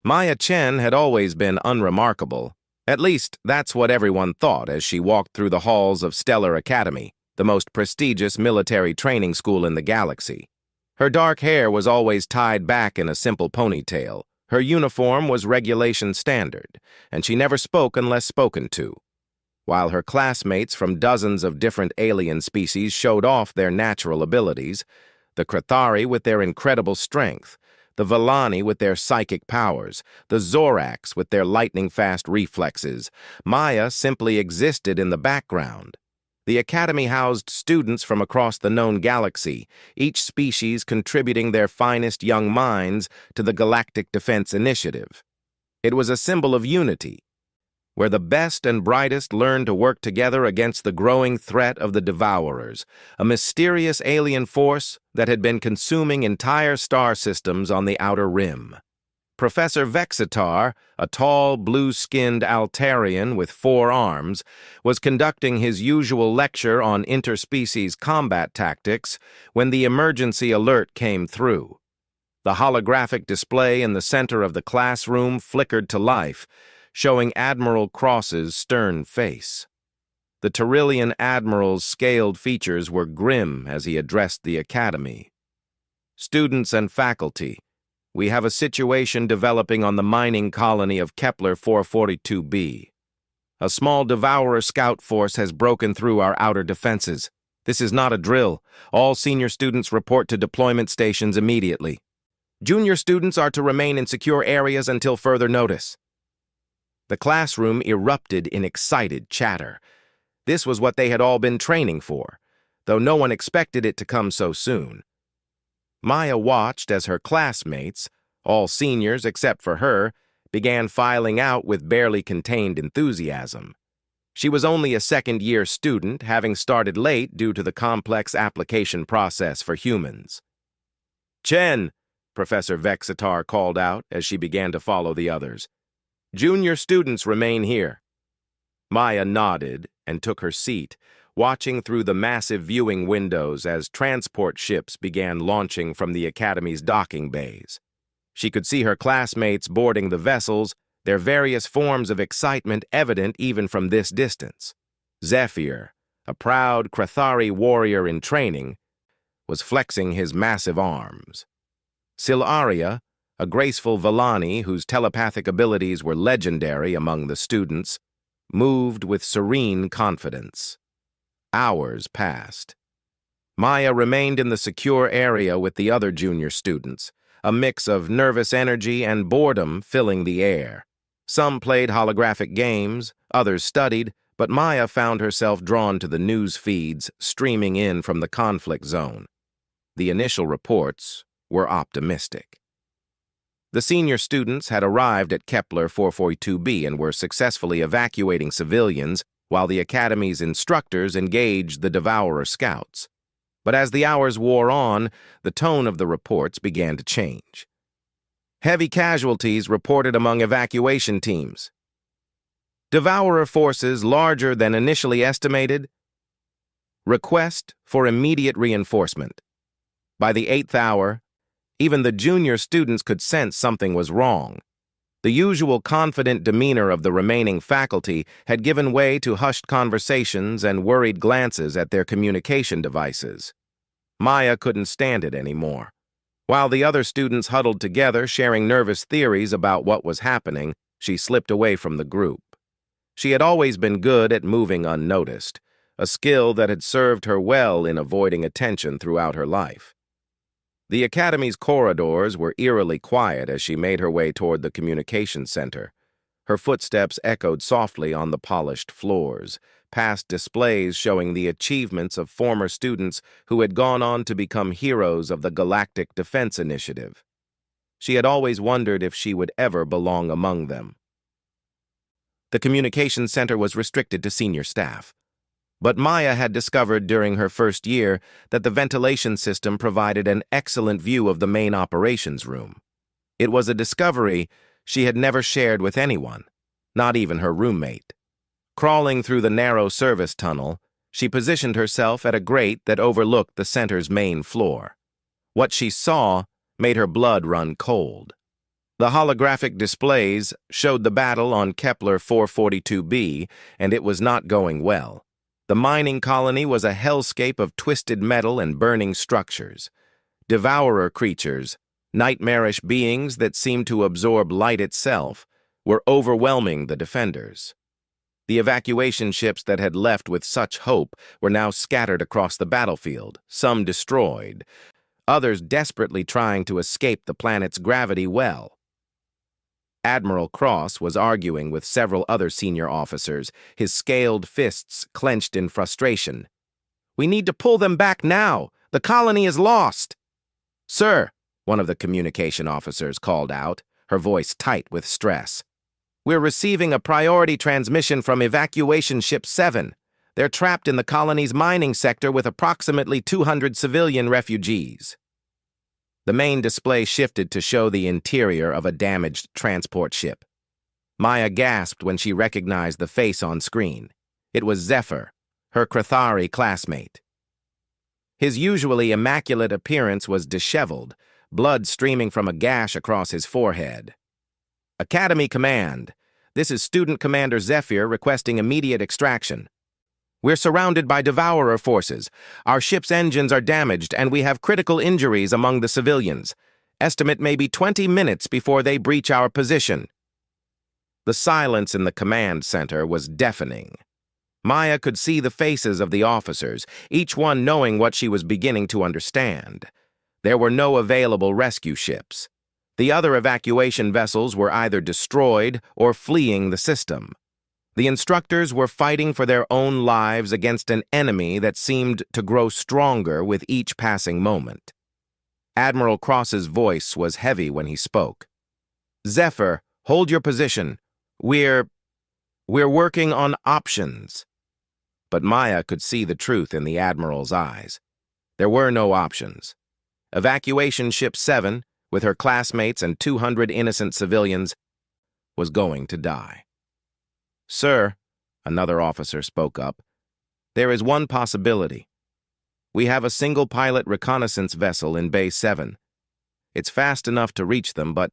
Maya Chen had always been unremarkable. At least, that's what everyone thought as she walked through the halls of Stellar Academy, the most prestigious military training school in the galaxy. Her dark hair was always tied back in a simple ponytail. Her uniform was regulation standard, and she never spoke unless spoken to. While her classmates from dozens of different alien species showed off their natural abilities, the Krathari with their incredible strength, the Villani with their psychic powers, the Zorax with their lightning-fast reflexes, Maya simply existed in the background. The Academy housed students from across the known galaxy, each species contributing their finest young minds to the Galactic Defense Initiative. It was a symbol of unity, where the best and brightest learned to work together against the growing threat of the Devourers, a mysterious alien force that had been consuming entire star systems on the Outer Rim. Professor Vexitar, a tall, blue-skinned Altarian with 4 arms, was conducting his usual lecture on interspecies combat tactics when the emergency alert came through. The holographic display in the center of the classroom flickered to life, showing Admiral Cross's stern face. The Tyrillian Admiral's scaled features were grim as he addressed the Academy. "Students and faculty, we have a situation developing on the mining colony of Kepler 442b. A small Devourer scout force has broken through our outer defenses. This is not a drill. All senior students report to deployment stations immediately. Junior students are to remain in secure areas until further notice." The classroom erupted in excited chatter. This was what they had all been training for, though no one expected it to come so soon. Maya watched as her classmates, all seniors except for her, began filing out with barely contained enthusiasm. She was only a second-year student, having started late due to the complex application process for humans. "Chen," Professor Vexitar called out as she began to follow the others. "Junior students remain here." Maya nodded and took her seat, watching through the massive viewing windows as transport ships began launching from the Academy's docking bays. She could see her classmates boarding the vessels, their various forms of excitement evident even from this distance. Zephyr, a proud Krathari warrior in training, was flexing his massive arms. Silaria, a graceful Villani whose telepathic abilities were legendary among the students, moved with serene confidence. Hours passed. Maya remained in the secure area with the other junior students, a mix of nervous energy and boredom filling the air. Some played holographic games, others studied, but Maya found herself drawn to the news feeds streaming in from the conflict zone. The initial reports were optimistic. The senior students had arrived at Kepler 442b and were successfully evacuating civilians while the Academy's instructors engaged the Devourer scouts. But as the hours wore on, the tone of the reports began to change. Heavy casualties reported among evacuation teams. Devourer forces larger than initially estimated. Request for immediate reinforcement. By the 8th hour, even the junior students could sense something was wrong. The usual confident demeanor of the remaining faculty had given way to hushed conversations and worried glances at their communication devices. Maya couldn't stand it anymore. While the other students huddled together, sharing nervous theories about what was happening, she slipped away from the group. She had always been good at moving unnoticed, a skill that had served her well in avoiding attention throughout her life. The Academy's corridors were eerily quiet as she made her way toward the communications center. Her footsteps echoed softly on the polished floors, past displays showing the achievements of former students who had gone on to become heroes of the Galactic Defense Initiative. She had always wondered if she would ever belong among them. The communications center was restricted to senior staff. But Maya had discovered during her first year that the ventilation system provided an excellent view of the main operations room. It was a discovery she had never shared with anyone, not even her roommate. Crawling through the narrow service tunnel, she positioned herself at a grate that overlooked the center's main floor. What she saw made her blood run cold. The holographic displays showed the battle on Kepler 442b, and it was not going well. The mining colony was a hellscape of twisted metal and burning structures. Devourer creatures, nightmarish beings that seemed to absorb light itself, were overwhelming the defenders. The evacuation ships that had left with such hope were now scattered across the battlefield, some destroyed, others desperately trying to escape the planet's gravity well. Admiral Cross was arguing with several other senior officers, his scaled fists clenched in frustration. "We need to pull them back now! The colony is lost!" "Sir," one of the communication officers called out, her voice tight with stress. "We're receiving a priority transmission from Evacuation Ship 7. They're trapped in the colony's mining sector with approximately 200 civilian refugees." The main display shifted to show the interior of a damaged transport ship. Maya gasped when she recognized the face on screen. It was Zephyr, her Krathari classmate. His usually immaculate appearance was disheveled, blood streaming from a gash across his forehead. "Academy Command. This is Student Commander Zephyr requesting immediate extraction. We're surrounded by Devourer forces. Our ship's engines are damaged, and we have critical injuries among the civilians. Estimate may be 20 minutes before they breach our position." The silence in the command center was deafening. Maya could see the faces of the officers, each one knowing what she was beginning to understand. There were no available rescue ships. The other evacuation vessels were either destroyed or fleeing the system. The instructors were fighting for their own lives against an enemy that seemed to grow stronger with each passing moment. Admiral Cross's voice was heavy when he spoke. "Zephyr, hold your position. We're working on options." But Maya could see the truth in the Admiral's eyes. There were no options. Evacuation Ship 7, with her classmates and 200 innocent civilians, was going to die. "Sir," another officer spoke up, "there is one possibility. We have a single-pilot reconnaissance vessel in Bay 7. It's fast enough to reach them, but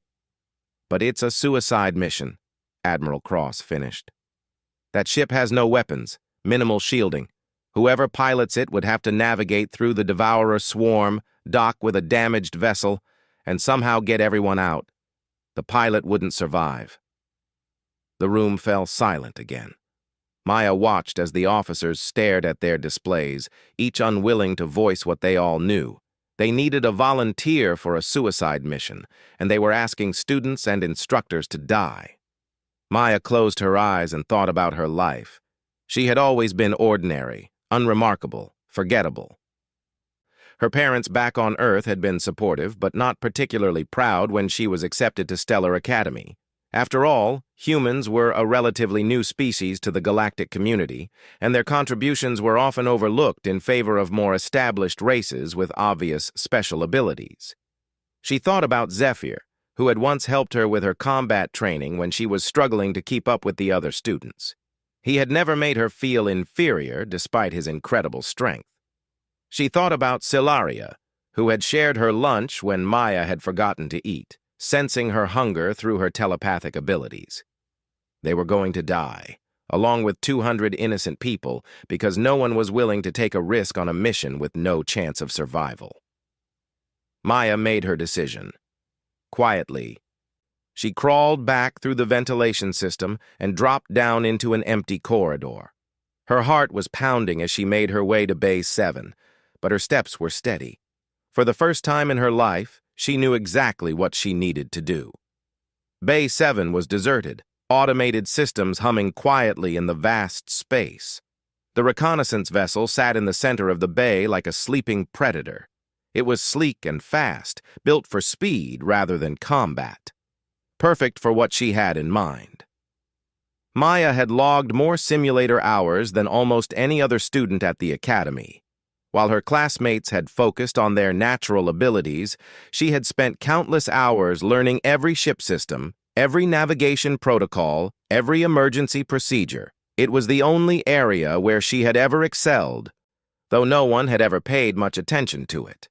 it's a suicide mission," Admiral Cross finished. "That ship has no weapons, minimal shielding. Whoever pilots it would have to navigate through the Devourer swarm, dock with a damaged vessel, and somehow get everyone out. The pilot wouldn't survive." The room fell silent again. Maya watched as the officers stared at their displays, each unwilling to voice what they all knew. They needed a volunteer for a suicide mission, and they were asking students and instructors to die. Maya closed her eyes and thought about her life. She had always been ordinary, unremarkable, forgettable. Her parents back on Earth had been supportive, but not particularly proud when she was accepted to Stellar Academy. After all, humans were a relatively new species to the galactic community, and their contributions were often overlooked in favor of more established races with obvious special abilities. She thought about Zephyr, who had once helped her with her combat training when she was struggling to keep up with the other students. He had never made her feel inferior despite his incredible strength. She thought about Silaria, who had shared her lunch when Maya had forgotten to eat, sensing her hunger through her telepathic abilities. They were going to die, along with 200 innocent people, because no one was willing to take a risk on a mission with no chance of survival. Maya made her decision. Quietly, she crawled back through the ventilation system and dropped down into an empty corridor. Her heart was pounding as she made her way to Bay 7, but her steps were steady. For the first time in her life, she knew exactly what she needed to do. Bay 7 was deserted, automated systems humming quietly in the vast space. The reconnaissance vessel sat in the center of the bay like a sleeping predator. It was sleek and fast, built for speed rather than combat. Perfect for what she had in mind. Maya had logged more simulator hours than almost any other student at the academy. While her classmates had focused on their natural abilities, she had spent countless hours learning every ship system, every navigation protocol, every emergency procedure. It was the only area where she had ever excelled, though no one had ever paid much attention to it.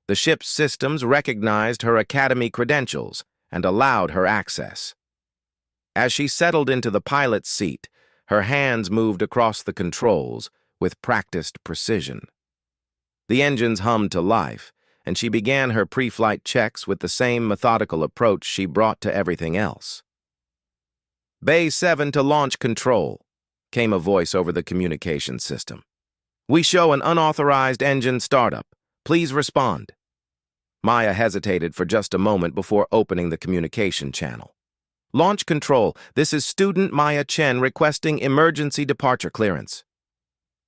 The ship's systems recognized her academy credentials, and allowed her access. As she settled into the pilot's seat, her hands moved across the controls with practiced precision. The engines hummed to life, and she began her pre-flight checks with the same methodical approach she brought to everything else. "Bay 7 to launch control," came a voice over the communication system. "We show an unauthorized engine startup. Please respond." Maya hesitated for just a moment before opening the communication channel. "Launch control, this is student Maya Chen requesting emergency departure clearance."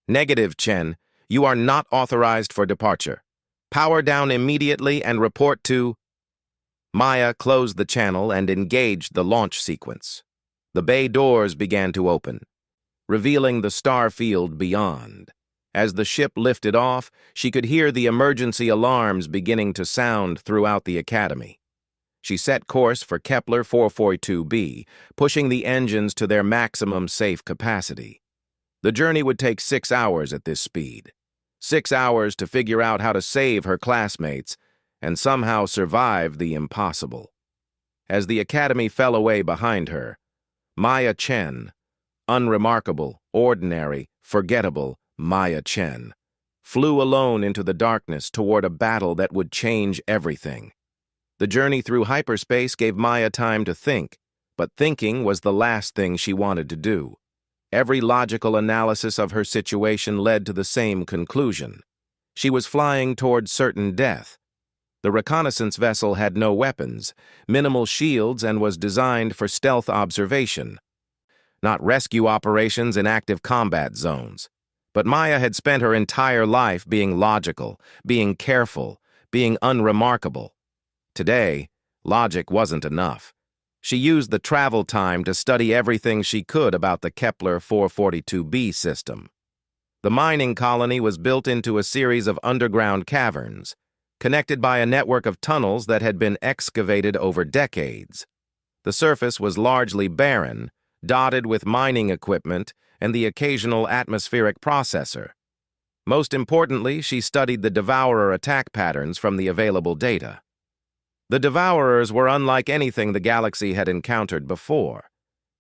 "Negative, Chen. You are not authorized for departure. Power down immediately and report to..." Maya closed the channel and engaged the launch sequence. The bay doors began to open, revealing the star field beyond. As the ship lifted off, she could hear the emergency alarms beginning to sound throughout the academy. She set course for Kepler 442b, pushing the engines to their maximum safe capacity. The journey would take 6 hours at this speed. 6 hours to figure out how to save her classmates and somehow survive the impossible. As the academy fell away behind her, Maya Chen, unremarkable, ordinary, forgettable Maya Chen, flew alone into the darkness toward a battle that would change everything. The journey through hyperspace gave Maya time to think, but thinking was the last thing she wanted to do. Every logical analysis of her situation led to the same conclusion. She was flying toward certain death. The reconnaissance vessel had no weapons, minimal shields, and was designed for stealth observation, not rescue operations in active combat zones. But Maya had spent her entire life being logical, being careful, being unremarkable. Today, logic wasn't enough. She used the travel time to study everything she could about the Kepler 442b system. The mining colony was built into a series of underground caverns, connected by a network of tunnels that had been excavated over decades. The surface was largely barren, dotted with mining equipment and the occasional atmospheric processor. Most importantly, she studied the Devourer attack patterns from the available data. The Devourers were unlike anything the galaxy had encountered before.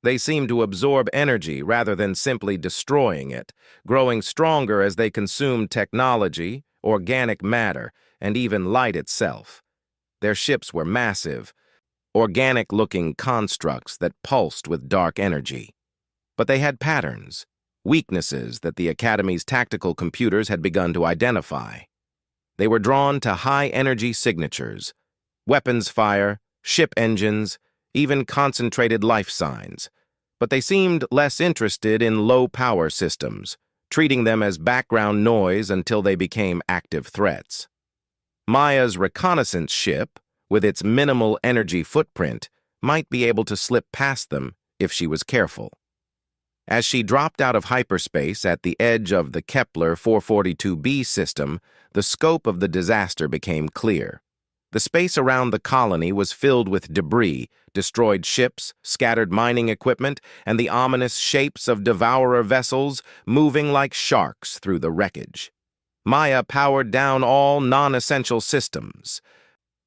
They seemed to absorb energy rather than simply destroying it, growing stronger as they consumed technology, organic matter, and even light itself. Their ships were massive, organic-looking constructs that pulsed with dark energy. But they had patterns, weaknesses that the Academy's tactical computers had begun to identify. They were drawn to high-energy signatures, weapons fire, ship engines, even concentrated life signs. But they seemed less interested in low-power systems, treating them as background noise until they became active threats. Maya's reconnaissance ship, with its minimal energy footprint, might be able to slip past them if she was careful. As she dropped out of hyperspace at the edge of the Kepler 442b system, the scope of the disaster became clear. The space around the colony was filled with debris, destroyed ships, scattered mining equipment, and the ominous shapes of Devourer vessels moving like sharks through the wreckage. Maya powered down all non-essential systems,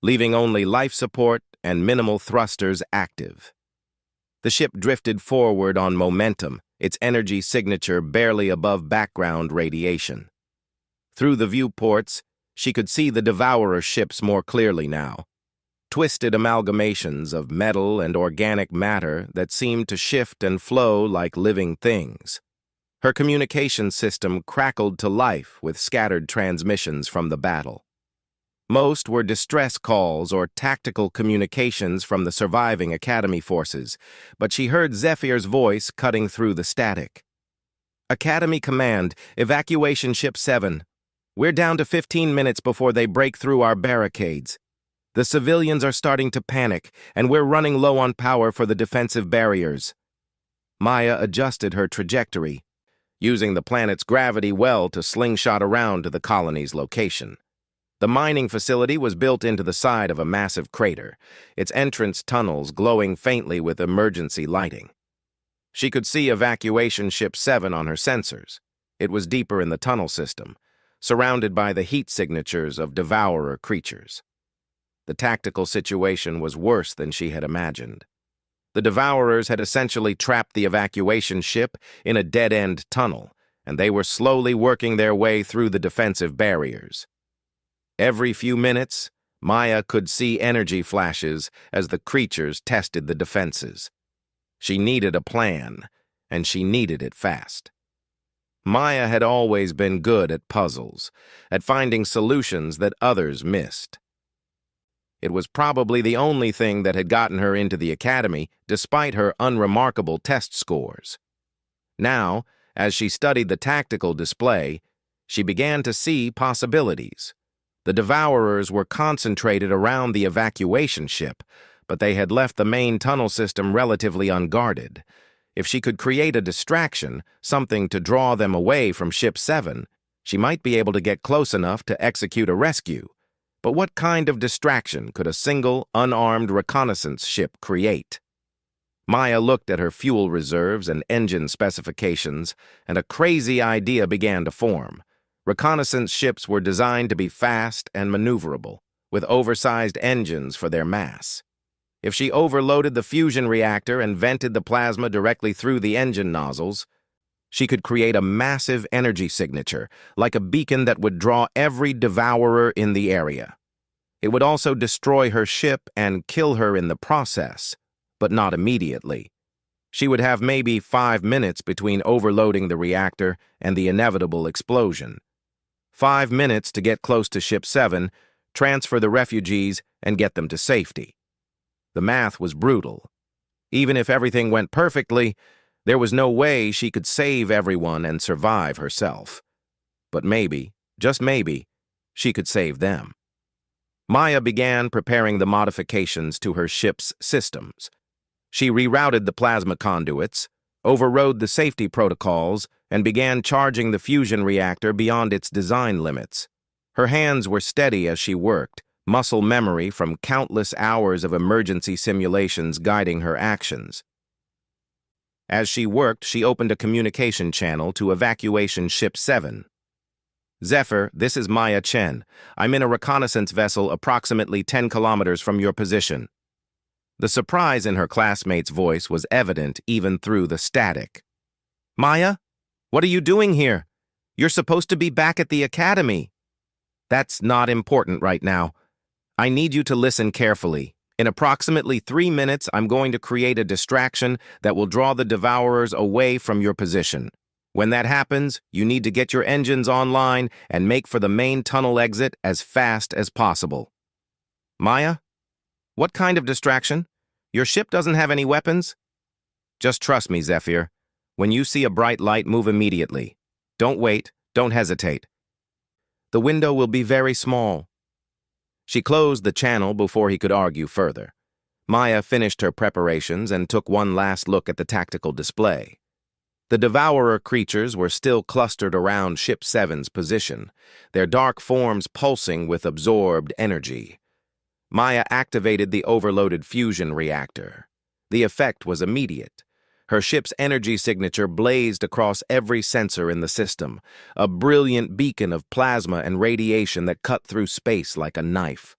leaving only life support and minimal thrusters active. The ship drifted forward on momentum, its energy signature barely above background radiation. Through the viewports, she could see the Devourer ships more clearly now, twisted amalgamations of metal and organic matter that seemed to shift and flow like living things. Her communication system crackled to life with scattered transmissions from the battle. Most were distress calls or tactical communications from the surviving Academy forces, but she heard Zephyr's voice cutting through the static. "Academy Command, Evacuation Ship 7. We're down to 15 minutes before they break through our barricades. The civilians are starting to panic, and we're running low on power for the defensive barriers." Maya adjusted her trajectory, using the planet's gravity well to slingshot around to the colony's location. The mining facility was built into the side of a massive crater, its entrance tunnels glowing faintly with emergency lighting. She could see Evacuation Ship 7 on her sensors. It was deeper in the tunnel system, surrounded by the heat signatures of Devourer creatures. The tactical situation was worse than she had imagined. The Devourers had essentially trapped the evacuation ship in a dead-end tunnel, and they were slowly working their way through the defensive barriers. Every few minutes, Maya could see energy flashes as the creatures tested the defenses. She needed a plan, and she needed it fast. Maya had always been good at puzzles, at finding solutions that others missed. It was probably the only thing that had gotten her into the academy, despite her unremarkable test scores. Now, as she studied the tactical display, she began to see possibilities. The Devourers were concentrated around the evacuation ship, but they had left the main tunnel system relatively unguarded. If she could create a distraction, something to draw them away from Ship 7, she might be able to get close enough to execute a rescue. But what kind of distraction could a single, unarmed reconnaissance ship create? Maya looked at her fuel reserves and engine specifications, and a crazy idea began to form. Reconnaissance ships were designed to be fast and maneuverable, with oversized engines for their mass. If she overloaded the fusion reactor and vented the plasma directly through the engine nozzles, she could create a massive energy signature, like a beacon that would draw every devourer in the area. It would also destroy her ship and kill her in the process, but not immediately. She would have maybe 5 minutes between overloading the reactor and the inevitable explosion. 5 minutes to get close to Ship 7, transfer the refugees, and get them to safety. The math was brutal. Even if everything went perfectly, there was no way she could save everyone and survive herself. But maybe, just maybe, she could save them. Maya began preparing the modifications to her ship's systems. She rerouted the plasma conduits, overrode the safety protocols, and began charging the fusion reactor beyond its design limits. Her hands were steady as she worked, muscle memory from countless hours of emergency simulations guiding her actions. As she worked, she opened a communication channel to Evacuation Ship 7. Zephyr, this is Maya Chen. I'm in a reconnaissance vessel approximately 10 kilometers from your position. The surprise in her classmate's voice was evident even through the static. Maya, what are you doing here? You're supposed to be back at the academy. That's not important right now. I need you to listen carefully. In approximately 3 minutes, I'm going to create a distraction that will draw the Devourers away from your position. When that happens, you need to get your engines online and make for the main tunnel exit as fast as possible. Maya? What kind of distraction? Your ship doesn't have any weapons? Just trust me, Zephyr. When you see a bright light, move immediately. Don't wait, don't hesitate. The window will be very small. She closed the channel before he could argue further. Maya finished her preparations and took one last look at the tactical display. The Devourer creatures were still clustered around Ship 7's position, their dark forms pulsing with absorbed energy. Maya activated the overloaded fusion reactor. The effect was immediate. Her ship's energy signature blazed across every sensor in the system, a brilliant beacon of plasma and radiation that cut through space like a knife.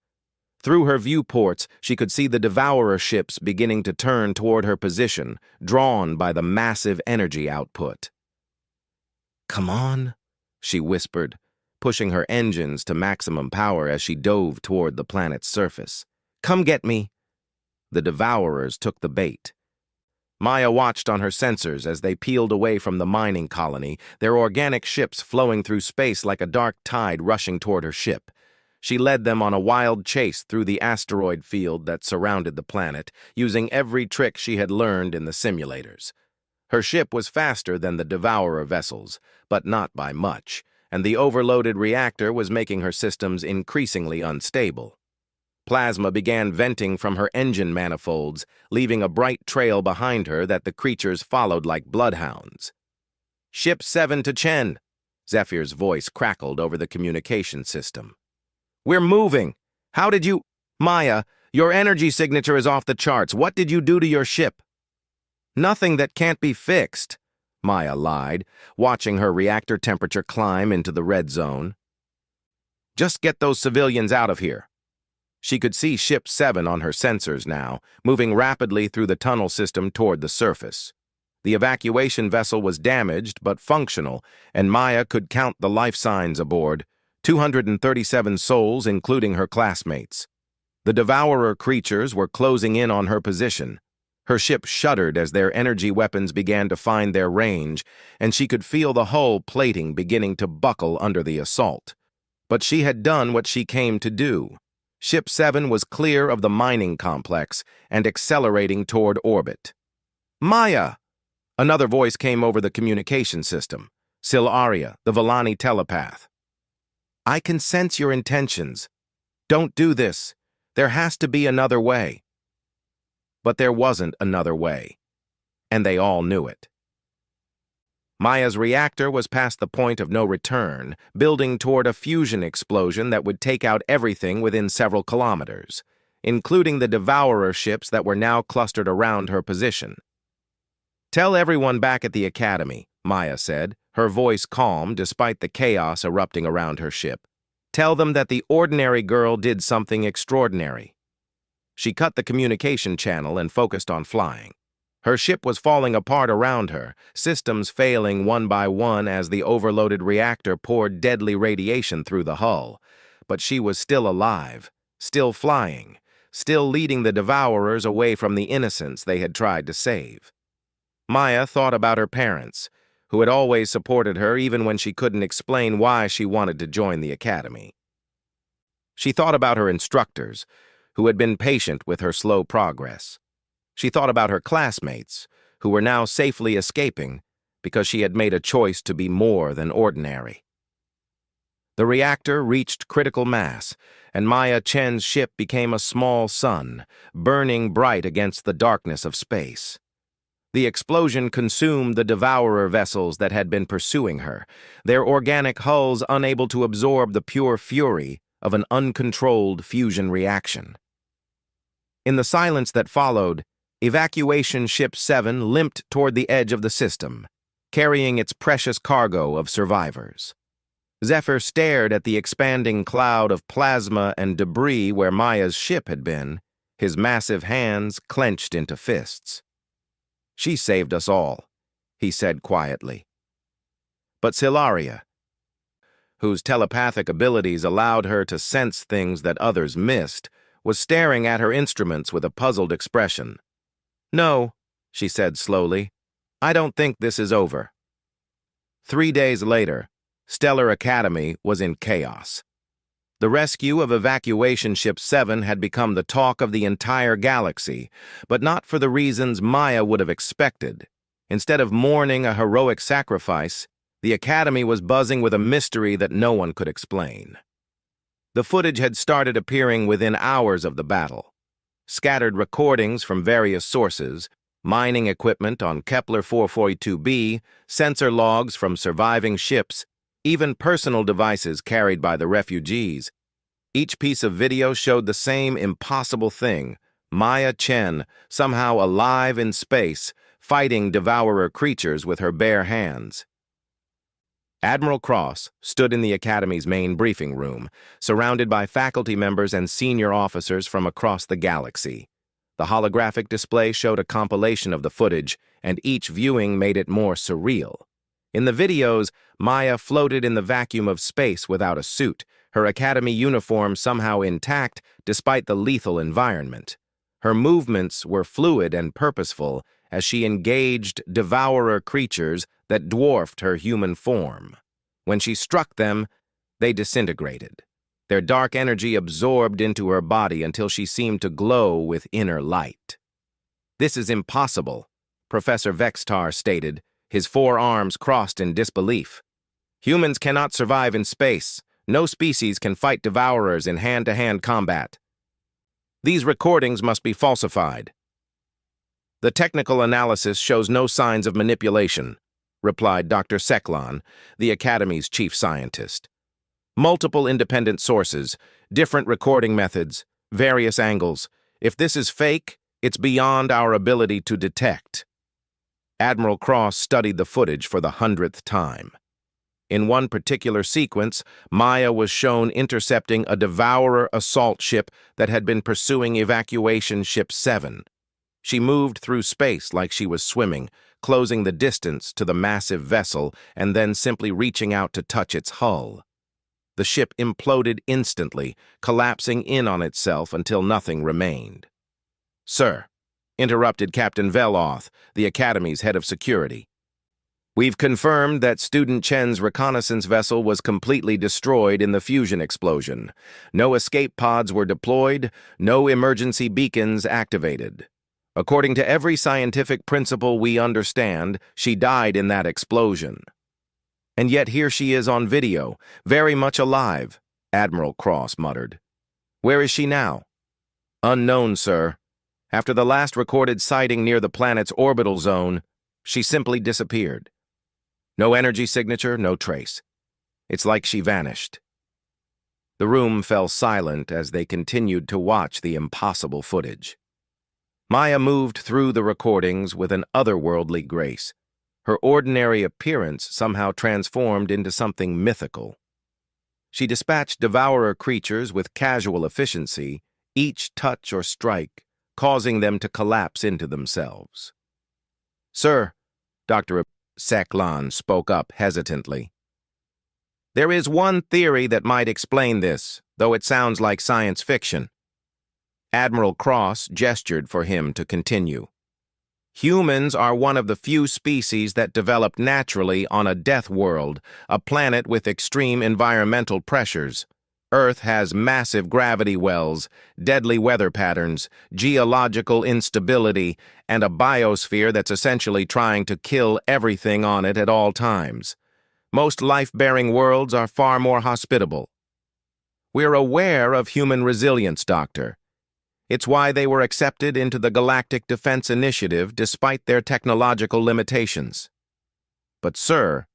Through her viewports, she could see the Devourer ships beginning to turn toward her position, drawn by the massive energy output. "Come on," she whispered, pushing her engines to maximum power as she dove toward the planet's surface. "Come get me." The Devourers took the bait. Maya watched on her sensors as they peeled away from the mining colony, their organic ships flowing through space like a dark tide rushing toward her ship. She led them on a wild chase through the asteroid field that surrounded the planet, using every trick she had learned in the simulators. Her ship was faster than the Devourer vessels, but not by much, and the overloaded reactor was making her systems increasingly unstable. Plasma began venting from her engine manifolds, leaving a bright trail behind her that the creatures followed like bloodhounds. "Ship 7 to Chen," Zephyr's voice crackled over the communication system. "We're moving. How did you—" "Maya, your energy signature is off the charts. What did you do to your ship?" "Nothing that can't be fixed," Maya lied, watching her reactor temperature climb into the red zone. "Just get those civilians out of here." She could see Ship 7 on her sensors now, moving rapidly through the tunnel system toward the surface. The evacuation vessel was damaged but functional, and Maya could count the life signs aboard, 237 souls including her classmates. The devourer creatures were closing in on her position. Her ship shuddered as their energy weapons began to find their range, and she could feel the hull plating beginning to buckle under the assault. But she had done what she came to do. Ship 7 was clear of the mining complex and accelerating toward orbit. "Maya!" Another voice came over the communication system. Silaria, the Villani telepath. "I can sense your intentions. Don't do this. There has to be another way." But there wasn't another way, and they all knew it. Maya's reactor was past the point of no return, building toward a fusion explosion that would take out everything within several kilometers, including the devourer ships that were now clustered around her position. "Tell everyone back at the academy," Maya said, her voice calm despite the chaos erupting around her ship. "Tell them that the ordinary girl did something extraordinary." She cut the communication channel and focused on flying. Her ship was falling apart around her, systems failing one by one as the overloaded reactor poured deadly radiation through the hull. But she was still alive, still flying, still leading the devourers away from the innocents they had tried to save. Maya thought about her parents, who had always supported her even when she couldn't explain why she wanted to join the academy. She thought about her instructors, who had been patient with her slow progress. She thought about her classmates, who were now safely escaping because she had made a choice to be more than ordinary. The reactor reached critical mass, and Maya Chen's ship became a small sun, burning bright against the darkness of space. The explosion consumed the devourer vessels that had been pursuing her, their organic hulls unable to absorb the pure fury of an uncontrolled fusion reaction. In the silence that followed, Evacuation Ship 7 limped toward the edge of the system, carrying its precious cargo of survivors. Zephyr stared at the expanding cloud of plasma and debris where Maya's ship had been, his massive hands clenched into fists. "She saved us all," he said quietly. But Silaria, whose telepathic abilities allowed her to sense things that others missed, was staring at her instruments with a puzzled expression. "No," she said slowly, "I don't think this is over." 3 days later, Stellar Academy was in chaos. The rescue of Evacuation Ship 7 had become the talk of the entire galaxy, but not for the reasons Maya would have expected. Instead of mourning a heroic sacrifice, the Academy was buzzing with a mystery that no one could explain. The footage had started appearing within hours of the battle. Scattered recordings from various sources, mining equipment on Kepler 442b, sensor logs from surviving ships, even personal devices carried by the refugees. Each piece of video showed the same impossible thing: Maya Chen, somehow alive in space, fighting devourer creatures with her bare hands. Admiral Cross stood in the Academy's main briefing room, surrounded by faculty members and senior officers from across the galaxy. The holographic display showed a compilation of the footage, and each viewing made it more surreal. In the videos, Maya floated in the vacuum of space without a suit, her Academy uniform somehow intact despite the lethal environment. Her movements were fluid and purposeful as she engaged devourer creatures that dwarfed her human form. When she struck them, they disintegrated. Their dark energy absorbed into her body until she seemed to glow with inner light. "This is impossible," Professor Vextar stated, his 4 arms crossed in disbelief. "Humans cannot survive in space. No species can fight devourers in hand-to-hand combat. These recordings must be falsified." "The technical analysis shows no signs of manipulation," replied Dr. Seklan, the Academy's chief scientist. "Multiple independent sources, different recording methods, various angles. If this is fake, it's beyond our ability to detect." Admiral Cross studied the footage for the 100th time. In one particular sequence, Maya was shown intercepting a Devourer assault ship that had been pursuing Evacuation Ship 7. She moved through space like she was swimming, closing the distance to the massive vessel and then simply reaching out to touch its hull. The ship imploded instantly, collapsing in on itself until nothing remained. "Sir," interrupted Captain Veloth, the Academy's head of security. "We've confirmed that Student Chen's reconnaissance vessel was completely destroyed in the fusion explosion. No escape pods were deployed, no emergency beacons activated. According to every scientific principle we understand, she died in that explosion. And yet here she is on video, very much alive," Admiral Cross muttered. "Where is she now?" "Unknown, sir. After the last recorded sighting near the planet's orbital zone, she simply disappeared. No energy signature, no trace. It's like she vanished." The room fell silent as they continued to watch the impossible footage. Maya moved through the recordings with an otherworldly grace. Her ordinary appearance somehow transformed into something mythical. She dispatched Devourer creatures with casual efficiency, each touch or strike, causing them to collapse into themselves. "Sir," Dr. Seklan spoke up hesitantly, "there is one theory that might explain this, though it sounds like science fiction." Admiral Cross gestured for him to continue. "Humans are one of the few species that developed naturally on a death world, a planet with extreme environmental pressures. Earth has massive gravity wells, deadly weather patterns, geological instability, and a biosphere that's essentially trying to kill everything on it at all times. Most life-bearing worlds are far more hospitable. We're aware of human resilience, Doctor. It's why they were accepted into the Galactic Defense Initiative despite their technological limitations. But, sir,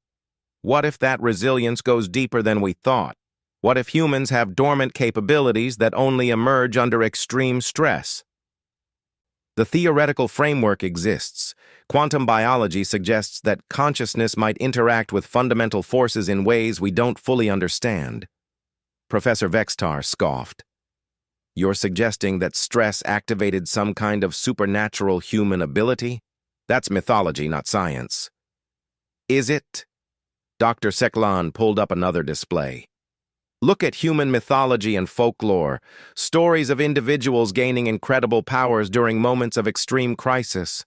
what if that resilience goes deeper than we thought? What if humans have dormant capabilities that only emerge under extreme stress? The theoretical framework exists. Quantum biology suggests that consciousness might interact with fundamental forces in ways we don't fully understand." Professor Vextar scoffed. "You're suggesting that stress activated some kind of supernatural human ability? That's mythology, not science." "Is it?" Dr. Seklan pulled up another display. "Look at human mythology and folklore, stories of individuals gaining incredible powers during moments of extreme crisis.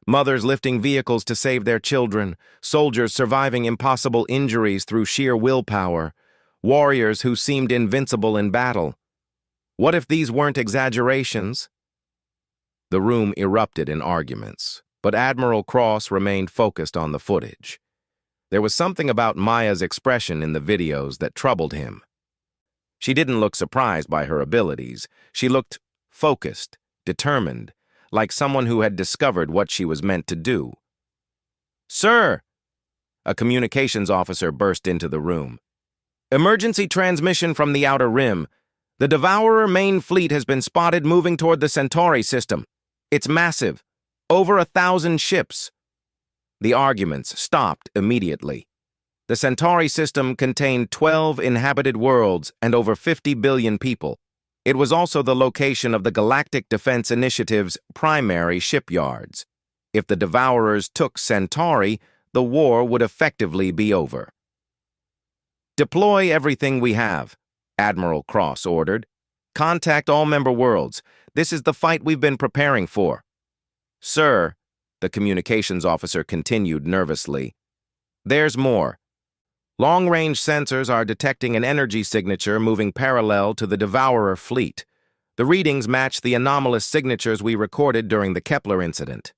Mothers lifting vehicles to save their children, soldiers surviving impossible injuries through sheer willpower, warriors who seemed invincible in battle. What if these weren't exaggerations?" The room erupted in arguments, but Admiral Cross remained focused on the footage. There was something about Maya's expression in the videos that troubled him. She didn't look surprised by her abilities. She looked focused, determined, like someone who had discovered what she was meant to do. "Sir!" A communications officer burst into the room. "Emergency transmission from the Outer Rim. The Devourer main fleet has been spotted moving toward the Centauri system. It's massive. Over 1,000 ships." The arguments stopped immediately. The Centauri system contained 12 inhabited worlds and over 50 billion people. It was also the location of the Galactic Defense Initiative's primary shipyards. If the Devourers took Centauri, the war would effectively be over. "Deploy everything we have," Admiral Cross ordered. "Contact all member worlds. This is the fight we've been preparing for." "Sir," the communications officer continued nervously, "there's more. Long-range sensors are detecting an energy signature moving parallel to the Devourer fleet. The readings match the anomalous signatures we recorded during the Kepler incident."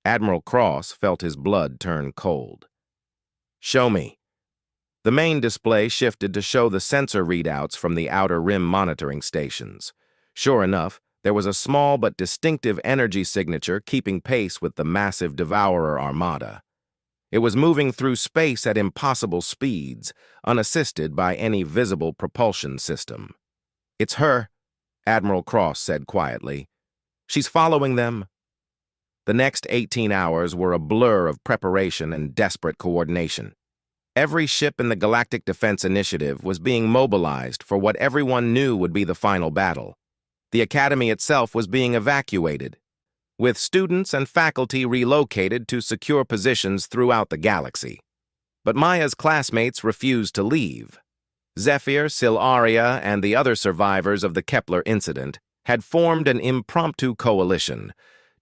Admiral Cross felt his blood turn cold. "Show me." The main display shifted to show the sensor readouts from the Outer Rim monitoring stations. Sure enough, there was a small but distinctive energy signature keeping pace with the massive Devourer armada. It was moving through space at impossible speeds, unassisted by any visible propulsion system. "It's her," Admiral Cross said quietly. "She's following them." The next 18 hours were a blur of preparation and desperate coordination. Every ship in the Galactic Defense Initiative was being mobilized for what everyone knew would be the final battle. The Academy itself was being evacuated, with students and faculty relocated to secure positions throughout the galaxy. But Maya's classmates refused to leave. Zephyr, Silaria, and the other survivors of the Kepler incident had formed an impromptu coalition,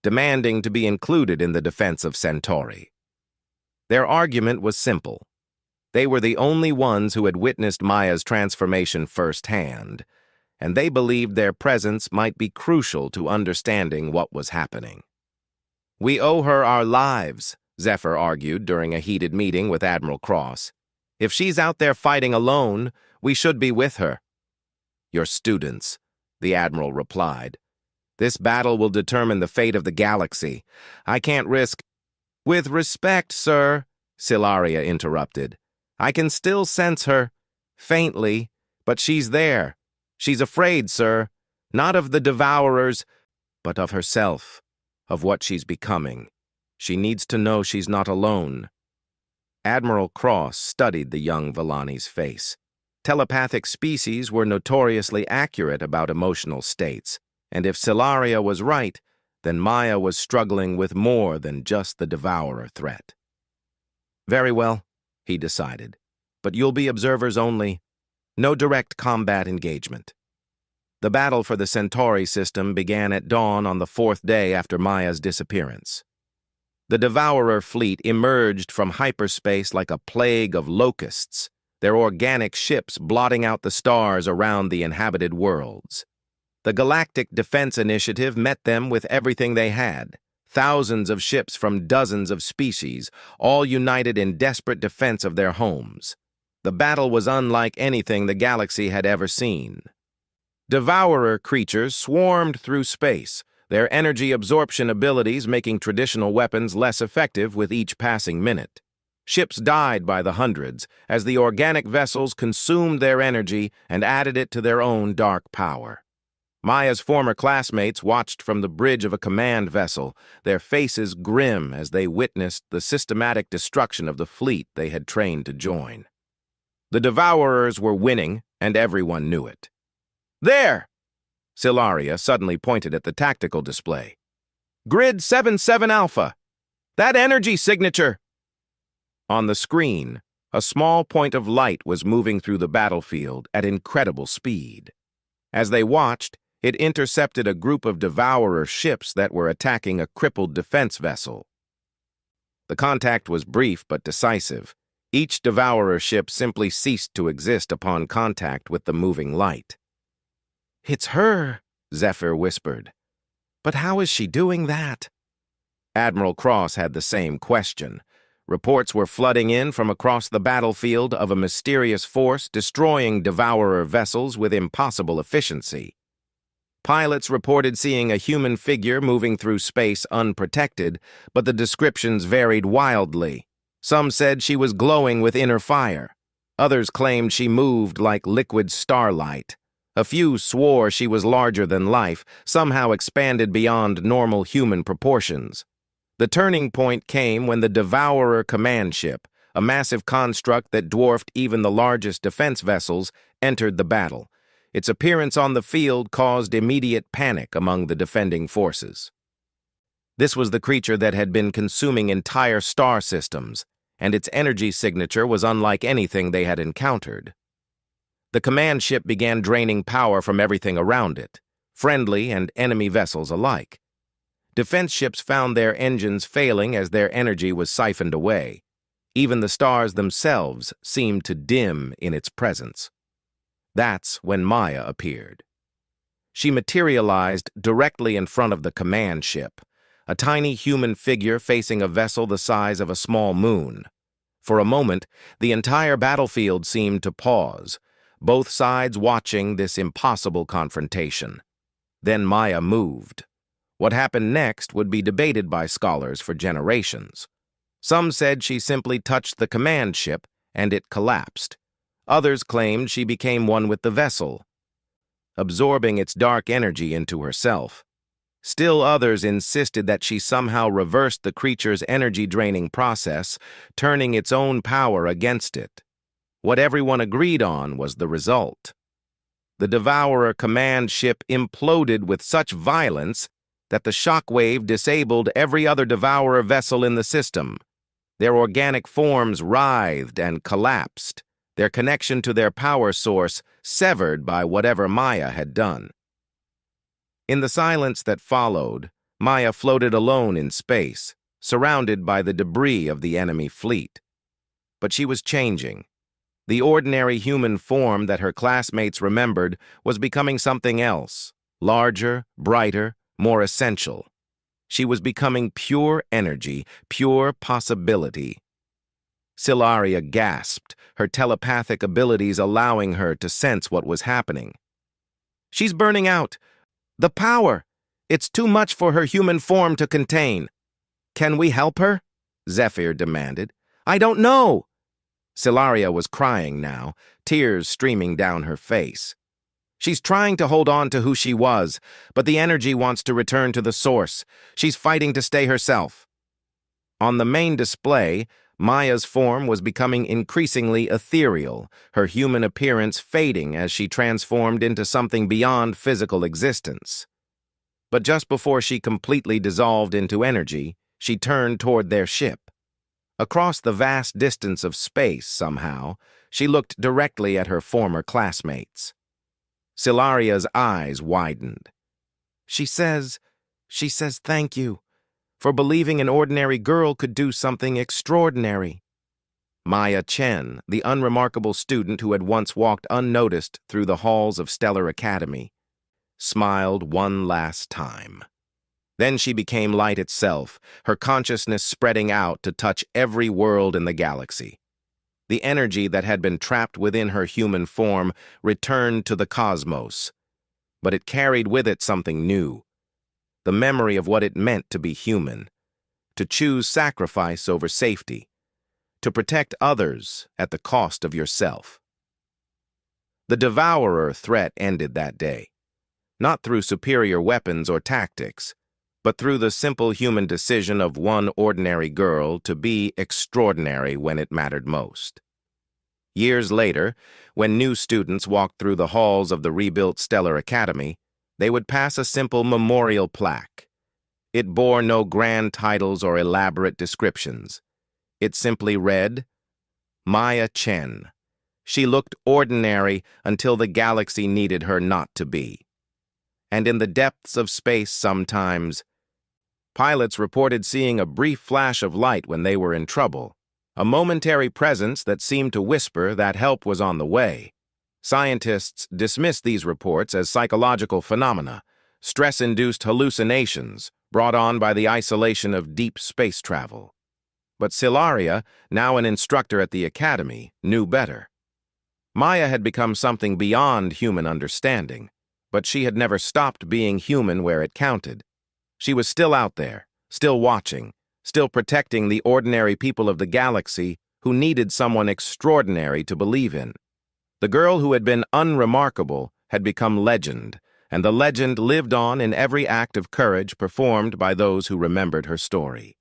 demanding to be included in the defense of Centauri. Their argument was simple. They were the only ones who had witnessed Maya's transformation firsthand, and they believed their presence might be crucial to understanding what was happening. "We owe her our lives," Zephyr argued during a heated meeting with Admiral Cross. "If she's out there fighting alone, we should be with her." "Your students," the Admiral replied. "This battle will determine the fate of the galaxy. I can't risk—" "With respect, sir," Silaria interrupted. "I can still sense her, faintly, but she's there. She's afraid, sir, not of the Devourers, but of herself, of what she's becoming. She needs to know she's not alone." Admiral Cross studied the young Villani's face. Telepathic species were notoriously accurate about emotional states, and if Silaria was right, then Maya was struggling with more than just the Devourer threat. "Very well," he decided, "but you'll be observers only. No direct combat engagement." The battle for the Centauri system began at dawn on the 4th day after Maya's disappearance. The Devourer fleet emerged from hyperspace like a plague of locusts, their organic ships blotting out the stars around the inhabited worlds. The Galactic Defense Initiative met them with everything they had, thousands of ships from dozens of species, all united in desperate defense of their homes. The battle was unlike anything the galaxy had ever seen. Devourer creatures swarmed through space, their energy absorption abilities making traditional weapons less effective with each passing minute. Ships died by the hundreds as the organic vessels consumed their energy and added it to their own dark power. Maya's former classmates watched from the bridge of a command vessel, their faces grim as they witnessed the systematic destruction of the fleet they had trained to join. The Devourers were winning, and everyone knew it. "There!" Silaria suddenly pointed at the tactical display. "Grid 77 Alpha! That energy signature!" On the screen, a small point of light was moving through the battlefield at incredible speed. As they watched, it intercepted a group of Devourer ships that were attacking a crippled defense vessel. The contact was brief but decisive. Each Devourer ship simply ceased to exist upon contact with the moving light. "It's her," Zephyr whispered. "But how is she doing that?" Admiral Cross had the same question. Reports were flooding in from across the battlefield of a mysterious force destroying Devourer vessels with impossible efficiency. Pilots reported seeing a human figure moving through space unprotected, but the descriptions varied wildly. Some said she was glowing with inner fire. Others claimed she moved like liquid starlight. A few swore she was larger than life, somehow expanded beyond normal human proportions. The turning point came when the Devourer command ship, a massive construct that dwarfed even the largest defense vessels, entered the battle. Its appearance on the field caused immediate panic among the defending forces. This was the creature that had been consuming entire star systems, and its energy signature was unlike anything they had encountered. The command ship began draining power from everything around it, friendly and enemy vessels alike. Defense ships found their engines failing as their energy was siphoned away. Even the stars themselves seemed to dim in its presence. That's when Maya appeared. She materialized directly in front of the command ship, a tiny human figure facing a vessel the size of a small moon. For a moment, the entire battlefield seemed to pause, both sides watching this impossible confrontation. Then Maya moved. What happened next would be debated by scholars for generations. Some said she simply touched the command ship and it collapsed. Others claimed she became one with the vessel, absorbing its dark energy into herself. Still others insisted that she somehow reversed the creature's energy-draining process, turning its own power against it. What everyone agreed on was the result. The Devourer command ship imploded with such violence that the shockwave disabled every other Devourer vessel in the system. Their organic forms writhed and collapsed, their connection to their power source severed by whatever Maya had done. In the silence that followed, Maya floated alone in space, surrounded by the debris of the enemy fleet. But she was changing. The ordinary human form that her classmates remembered was becoming something else, larger, brighter, more essential. She was becoming pure energy, pure possibility. Silaria gasped, her telepathic abilities allowing her to sense what was happening. "She's burning out. The power! It's too much for her human form to contain." "Can we help her?" Zephyr demanded. "I don't know." Silaria was crying now, tears streaming down her face. "She's trying to hold on to who she was, but the energy wants to return to the source. She's fighting to stay herself." On the main display, Maya's form was becoming increasingly ethereal, her human appearance fading as she transformed into something beyond physical existence. But just before she completely dissolved into energy, she turned toward their ship. Across the vast distance of space, somehow, she looked directly at her former classmates. Silaria's eyes widened. She says thank you for believing an ordinary girl could do something extraordinary." Maya Chen, the unremarkable student who had once walked unnoticed through the halls of Stellar Academy, smiled one last time. Then she became light itself, her consciousness spreading out to touch every world in the galaxy. The energy that had been trapped within her human form returned to the cosmos, but it carried with it something new. The memory of what it meant to be human, to choose sacrifice over safety, to protect others at the cost of yourself. The Devourer threat ended that day, not through superior weapons or tactics, but through the simple human decision of one ordinary girl to be extraordinary when it mattered most. Years later, when new students walked through the halls of the rebuilt Stellar Academy, they would pass a simple memorial plaque. It bore no grand titles or elaborate descriptions. It simply read, "Maya Chen. She looked ordinary until the galaxy needed her not to be." And in the depths of space sometimes, pilots reported seeing a brief flash of light when they were in trouble, a momentary presence that seemed to whisper that help was on the way. Scientists dismissed these reports as psychological phenomena, stress-induced hallucinations brought on by the isolation of deep space travel. But Silaria, now an instructor at the academy, knew better. Maya had become something beyond human understanding, but she had never stopped being human where it counted. She was still out there, still watching, still protecting the ordinary people of the galaxy who needed someone extraordinary to believe in. The girl who had been unremarkable had become legend, and the legend lived on in every act of courage performed by those who remembered her story.